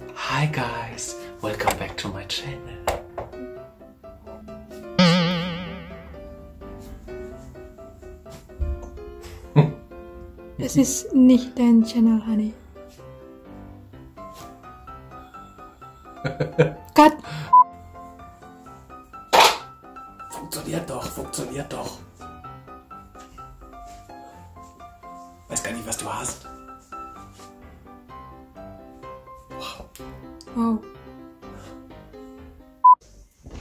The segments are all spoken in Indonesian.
Hi guys, welcome back to my channel. Es ist nicht dein Channel, Honey. Cut! Funktioniert doch. Weiß gar nicht, was du hast. Wow.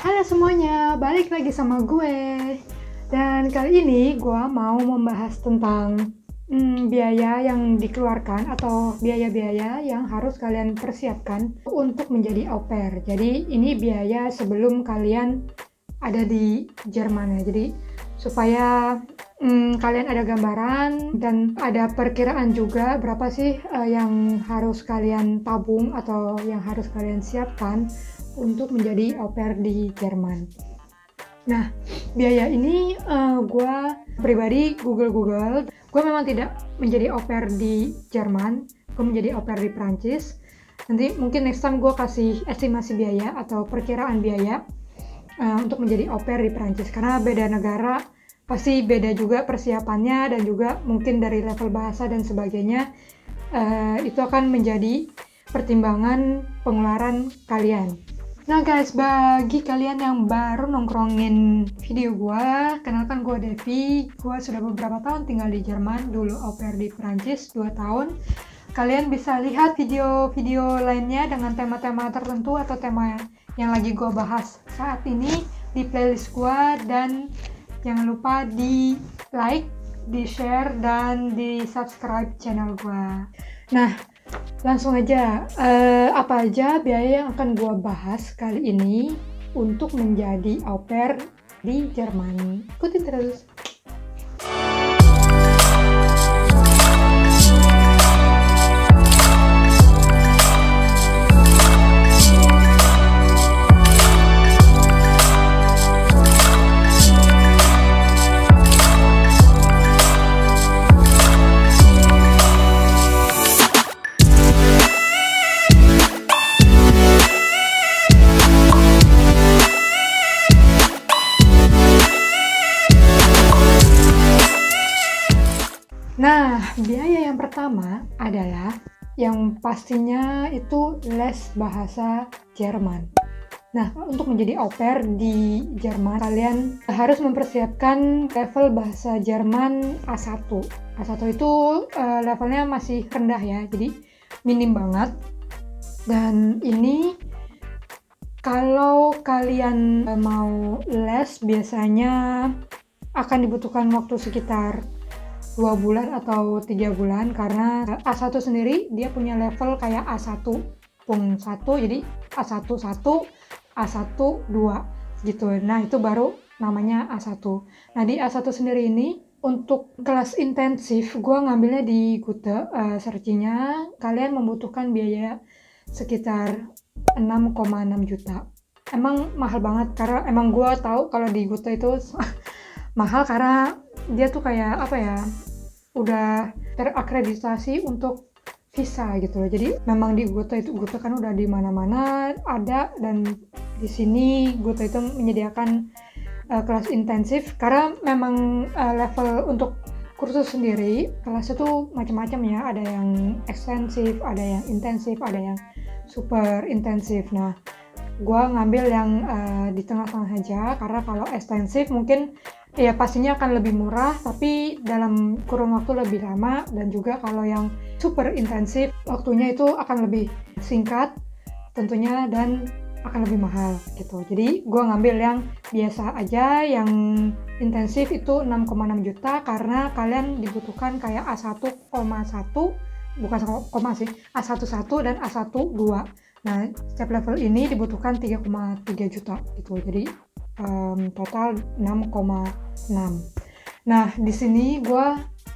Halo semuanya, balik lagi sama gue. Dan kali ini gue mau membahas tentang biaya yang dikeluarkan atau biaya-biaya yang harus kalian persiapkan untuk menjadi au pair. Jadi ini biaya sebelum kalian ada di Jerman ya. Jadi supaya kalian ada gambaran dan ada perkiraan juga berapa sih yang harus kalian tabung atau yang harus kalian siapkan untuk menjadi au pair di Jerman. Nah, biaya ini gue pribadi Google. Gue memang tidak menjadi au pair di Jerman, gue menjadi au pair di Prancis. Nanti mungkin next time gue kasih estimasi biaya atau perkiraan biaya untuk menjadi au pair di Prancis. Karena beda negara, pasti beda juga persiapannya dan juga mungkin dari level bahasa dan sebagainya. Itu akan menjadi pertimbangan pengeluaran kalian. Nah guys, bagi kalian yang baru nongkrongin video gue, kenalkan gue Devi. Gue sudah beberapa tahun tinggal di Jerman, dulu au pair di Prancis 2 tahun. Kalian bisa lihat video-video lainnya dengan tema-tema tertentu atau tema yang lagi gue bahas saat ini di playlist gue. Dan jangan lupa di like, di share, dan di subscribe channel gue. Nah, langsung aja, apa aja biaya yang akan gue bahas kali ini untuk menjadi au pair di Jerman. Ikutin terus. Nah, biaya yang pertama adalah yang pastinya itu les bahasa Jerman. Nah, untuk menjadi au pair di Jerman, kalian harus mempersiapkan level bahasa Jerman A1. A1 itu levelnya masih rendah ya, jadi minim banget. Dan ini kalau kalian mau les biasanya akan dibutuhkan waktu sekitar 2 bulan atau 3 bulan karena A1 sendiri dia punya level kayak A1.1, jadi A1 1, A1 2 gitu. Nah, itu baru namanya A1. Nah, di A1 sendiri ini untuk kelas intensif gue ngambilnya di Goethe, searchingnya kalian membutuhkan biaya sekitar 6,6 juta. Emang mahal banget karena emang gue tahu kalau di Goethe itu mahal karena dia tuh kayak apa ya, udah terakreditasi untuk visa gitu loh. Jadi memang di Goethe kan udah di mana-mana ada, dan di sini Goethe itu menyediakan kelas intensif karena memang level untuk kursus sendiri kelasnya tuh macam-macam ya, ada yang ekstensif, ada yang intensif, ada yang super intensif. Nah, gue ngambil yang di tengah-tengah aja karena kalau ekstensif mungkin ya pastinya akan lebih murah tapi dalam kurun waktu lebih lama, dan juga kalau yang super intensif waktunya itu akan lebih singkat tentunya dan akan lebih mahal gitu. Jadi gue ngambil yang biasa aja, yang intensif itu 6,6 juta karena kalian dibutuhkan kayak A1,1, bukan koma sih, A11 dan A12. Nah, setiap level ini dibutuhkan 3,3 juta gitu. Jadi total 6,6. Nah, di sini gue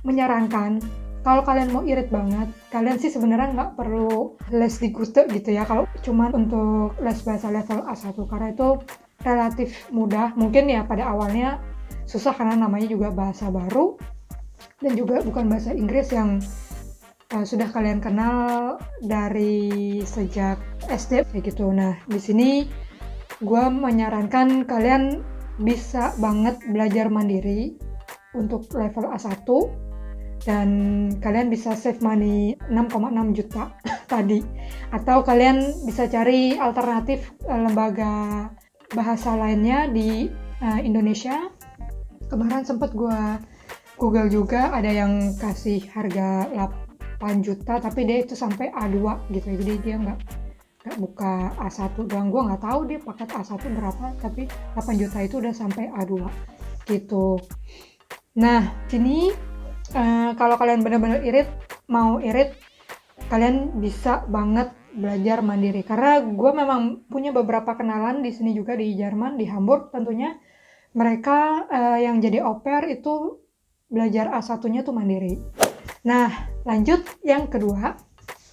menyarankan kalau kalian mau irit banget, kalian sih sebenarnya nggak perlu les di Goethe gitu ya. Kalau cuman untuk les bahasa level A1 karena itu relatif mudah. Mungkin ya pada awalnya susah karena namanya juga bahasa baru dan juga bukan bahasa Inggris yang sudah kalian kenal dari sejak SD kayak gitu. Nah, di sini gue menyarankan kalian bisa banget belajar mandiri untuk level A1 dan kalian bisa save money 6,6 juta tadi. Atau kalian bisa cari alternatif lembaga bahasa lainnya di Indonesia. Kemarin sempat gue Google juga, ada yang kasih harga 8 juta tapi dia itu sampai A2 gitu, jadi dia nggak buka A1 doang. Gue nggak tahu dia paket A1 berapa, tapi 8 juta itu udah sampai A2 gitu. Nah, sini kalau kalian benar-benar mau irit, kalian bisa banget belajar mandiri. Karena gue memang punya beberapa kenalan di sini juga di Jerman, di Hamburg tentunya. Mereka yang jadi au pair itu belajar A1-nya tuh mandiri. Nah, lanjut yang kedua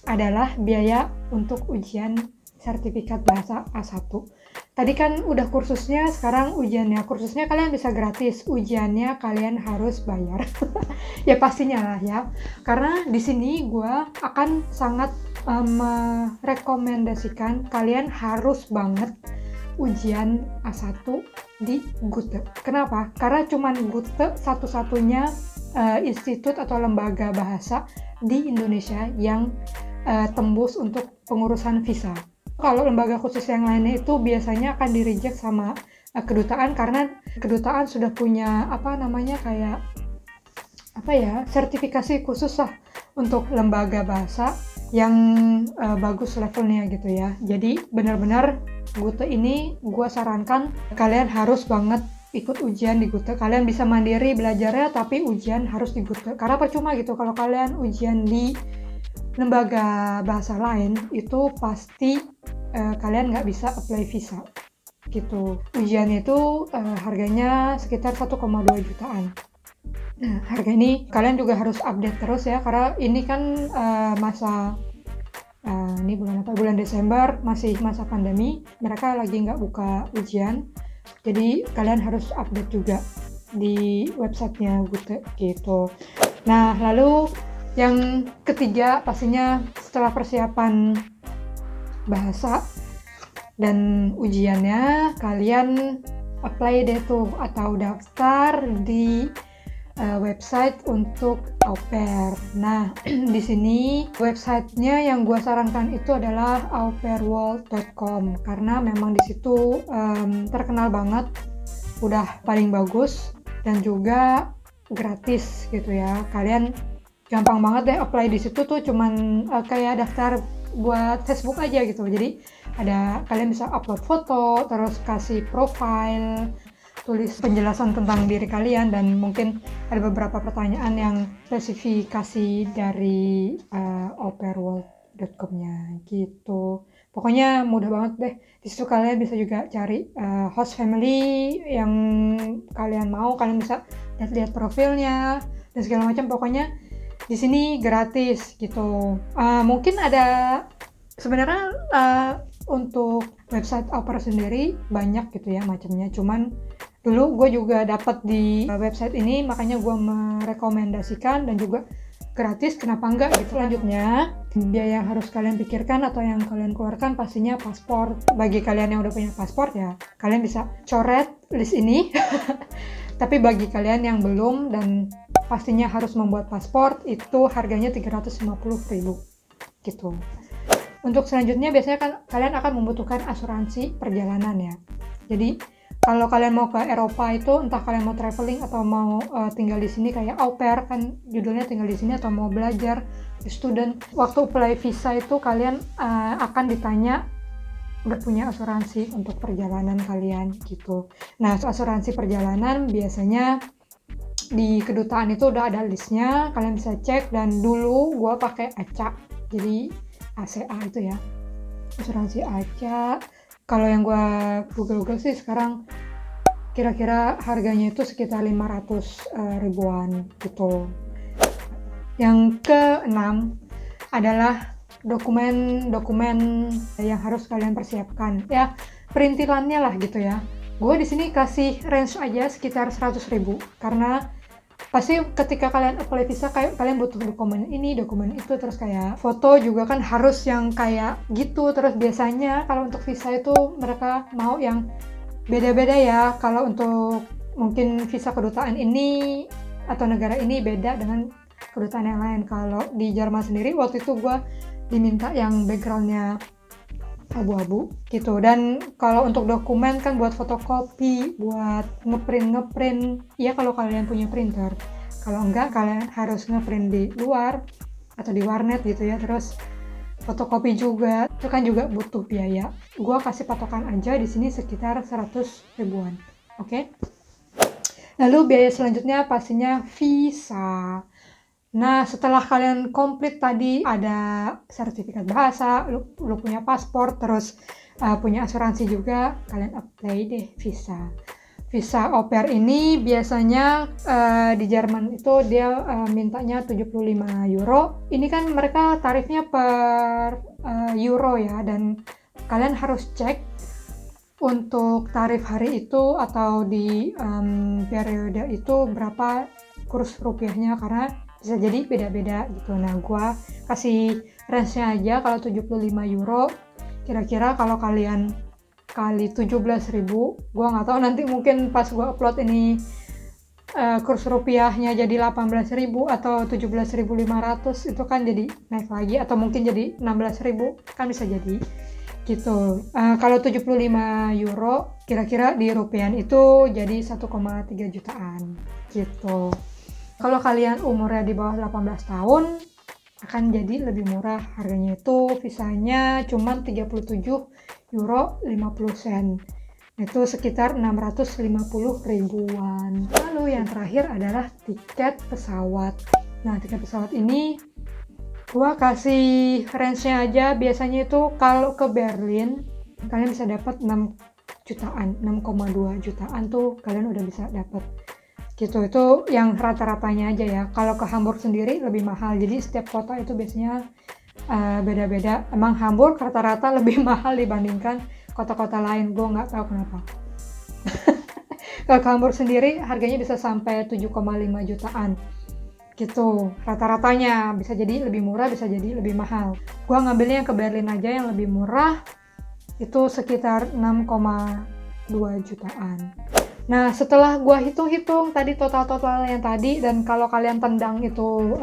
adalah biaya untuk ujian sertifikat bahasa A1. Tadi kan udah kursusnya, sekarang ujiannya. Kursusnya kalian bisa gratis, ujiannya kalian harus bayar. Ya pastinya lah ya. Karena di sini gue akan sangat merekomendasikan kalian harus banget ujian A1 di Goethe. Kenapa? Karena cuman Goethe satu-satunya institut atau lembaga bahasa di Indonesia yang tembus untuk pengurusan visa. Kalau lembaga khusus yang lainnya itu biasanya akan di-reject sama kedutaan, karena kedutaan sudah punya sertifikasi khusus lah untuk lembaga bahasa yang bagus levelnya gitu ya. Jadi benar-benar Goethe ini gue sarankan kalian harus banget ikut ujian di Goethe. Kalian bisa mandiri belajarnya, tapi ujian harus di Goethe. Karena percuma gitu kalau kalian ujian di lembaga bahasa lain, itu pasti kalian nggak bisa apply visa gitu. Ujiannya itu harganya sekitar 1,2 jutaan. Nah, harga ini kalian juga harus update terus ya, karena ini kan masa ini bulan Desember, masih masa pandemi, mereka lagi nggak buka ujian, jadi kalian harus update juga di websitenya Goethe gitu. Nah, lalu yang ketiga pastinya setelah persiapan bahasa dan ujiannya, kalian apply deh tuh atau daftar di website untuk au pair. Nah, di sini websitenya yang gue sarankan itu adalah aupairworld.com, karena memang di situ terkenal banget, udah paling bagus dan juga gratis gitu ya. Kalian gampang banget deh apply di situ tuh, cuman kayak daftar buat Facebook aja gitu. Jadi kalian bisa upload foto, terus kasih profile, tulis penjelasan tentang diri kalian, dan mungkin ada beberapa pertanyaan yang spesifikasi dari aupairworld.com-nya gitu. Pokoknya mudah banget deh. Di situ kalian bisa juga cari host family yang kalian mau, kalian bisa lihat profilnya dan segala macam. Pokoknya di sini gratis gitu. Mungkin ada sebenarnya untuk website au pair sendiri banyak gitu ya macamnya, cuman dulu gue juga dapat di website ini, makanya gue merekomendasikan dan juga gratis, kenapa enggak gitu. Selanjutnya, biaya yang harus kalian pikirkan atau yang kalian keluarkan pastinya paspor. Bagi kalian yang udah punya paspor ya, kalian bisa coret list ini. Tapi bagi kalian yang belum dan pastinya harus membuat paspor, itu harganya 350.000 gitu. Untuk selanjutnya biasanya kan kalian akan membutuhkan asuransi perjalanan ya. Jadi kalau kalian mau ke Eropa itu, entah kalian mau traveling atau mau tinggal di sini kayak au pair, kan judulnya tinggal di sini, atau mau belajar student, waktu apply visa itu kalian akan ditanya udah punya asuransi untuk perjalanan kalian gitu. Nah, asuransi perjalanan biasanya di kedutaan itu udah ada listnya, kalian bisa cek. Dan dulu gue pakai ACA, jadi ACA itu ya, asuransi ACA. Kalau yang gue Google sih sekarang kira-kira harganya itu sekitar 500 ribuan gitu. Yang keenam adalah dokumen-dokumen yang harus kalian persiapkan ya, perintilannya lah gitu ya. Gue di sini kasih range aja sekitar 100.000 karena pasti ketika kalian apply visa kayak kalian butuh dokumen ini, dokumen itu, terus kayak foto juga kan harus yang kayak gitu. Terus biasanya kalau untuk visa itu mereka mau yang beda-beda ya. Kalau untuk mungkin visa kedutaan ini atau negara ini beda dengan kedutaan yang lain. Kalau di Jerman sendiri waktu itu gue diminta yang backgroundnya abu-abu gitu. Dan kalau untuk dokumen kan buat fotokopi, buat ngeprint ya kalau kalian punya printer. Kalau enggak kalian harus ngeprint di luar atau di warnet gitu ya. Terus fotokopi juga itu kan juga butuh biaya. Gua kasih patokan aja di sini sekitar 100 ribuan. Oke? Lalu biaya selanjutnya pastinya visa. Nah, setelah kalian komplit tadi ada sertifikat bahasa, lu punya paspor, terus punya asuransi juga, kalian apply deh visa. Visa au pair ini biasanya di Jerman itu dia mintanya 75 euro. Ini kan mereka tarifnya per euro ya, dan kalian harus cek untuk tarif hari itu atau di periode itu berapa kurs rupiahnya, karena bisa jadi beda-beda gitu. Nah, gua kasih range-nya aja kalau 75 euro. Kira-kira kalau kalian kali 17.000, gua nggak tahu nanti mungkin pas gua upload ini kurs rupiahnya jadi 18.000 atau 17.500, itu kan jadi naik lagi, atau mungkin jadi 16.000, kan bisa jadi gitu. Kalau 75 euro kira-kira di rupiah itu jadi 1,3 jutaan gitu. Kalau kalian umurnya di bawah 18 tahun akan jadi lebih murah harganya, itu visanya cuma 37 euro 50 sen. Itu sekitar 650 ribuan. Lalu yang terakhir adalah tiket pesawat. Nah, tiket pesawat ini gua kasih range-nya aja. Biasanya itu kalau ke Berlin kalian bisa dapat 6 jutaan, 6,2 jutaan tuh kalian udah bisa dapat. Gitu, itu yang rata-ratanya aja ya. Kalau ke Hamburg sendiri lebih mahal, jadi setiap kota itu biasanya beda-beda. Emang Hamburg rata-rata lebih mahal dibandingkan kota-kota lain, gue nggak tahu kenapa. Kalau ke Hamburg sendiri harganya bisa sampai 7,5 jutaan gitu, rata-ratanya. Bisa jadi lebih murah, bisa jadi lebih mahal. Gue ngambilnya yang ke Berlin aja yang lebih murah, itu sekitar 6,2 jutaan. Nah, setelah gua hitung-hitung tadi total-total yang tadi, dan kalau kalian tendang itu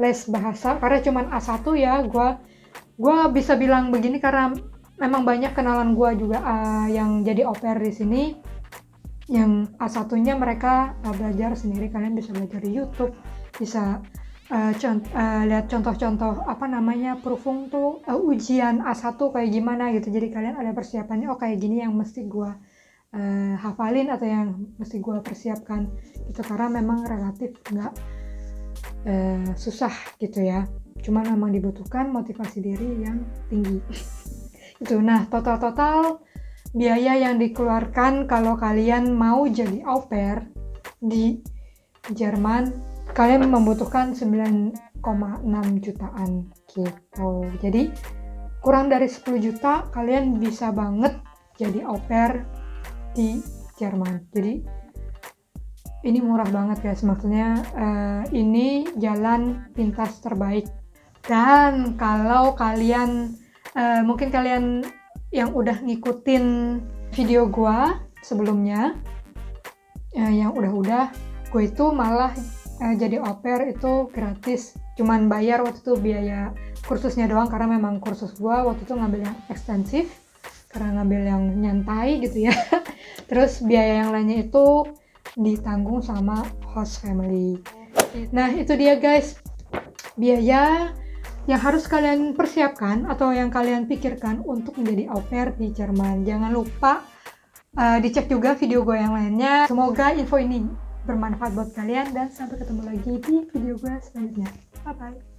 les bahasa, karena cuman A1 ya, gua bisa bilang begini karena memang banyak kenalan gua juga yang jadi au pair di sini, yang A1-nya mereka belajar sendiri. Kalian bisa belajar di YouTube, bisa lihat contoh-contoh Prüfung tuh, ujian A1 kayak gimana gitu. Jadi kalian ada persiapannya, oh kayak gini yang mesti gua hafalin atau yang mesti gue persiapkan gitu, karena memang relatif nggak susah gitu ya, cuma memang dibutuhkan motivasi diri yang tinggi itu. Nah, total biaya yang dikeluarkan kalau kalian mau jadi au pair di Jerman, kalian membutuhkan 9,6 jutaan gitu. Jadi kurang dari 10 juta kalian bisa banget jadi au pair di Jerman. Jadi ini murah banget guys, maksudnya ini jalan pintas terbaik. Dan kalau kalian mungkin kalian yang udah ngikutin video gua sebelumnya, yang udah gue itu malah jadi au pair itu gratis, cuman bayar waktu itu biaya kursusnya doang, karena memang kursus gua waktu itu ngambil yang ekstensif, karena ngambil yang nyantai gitu ya. Terus biaya yang lainnya itu ditanggung sama host family. Nah, itu dia guys, biaya yang harus kalian persiapkan atau yang kalian pikirkan untuk menjadi au pair di Jerman. Jangan lupa dicek juga video gue yang lainnya. Semoga info ini bermanfaat buat kalian, dan sampai ketemu lagi di video gue selanjutnya. Bye bye.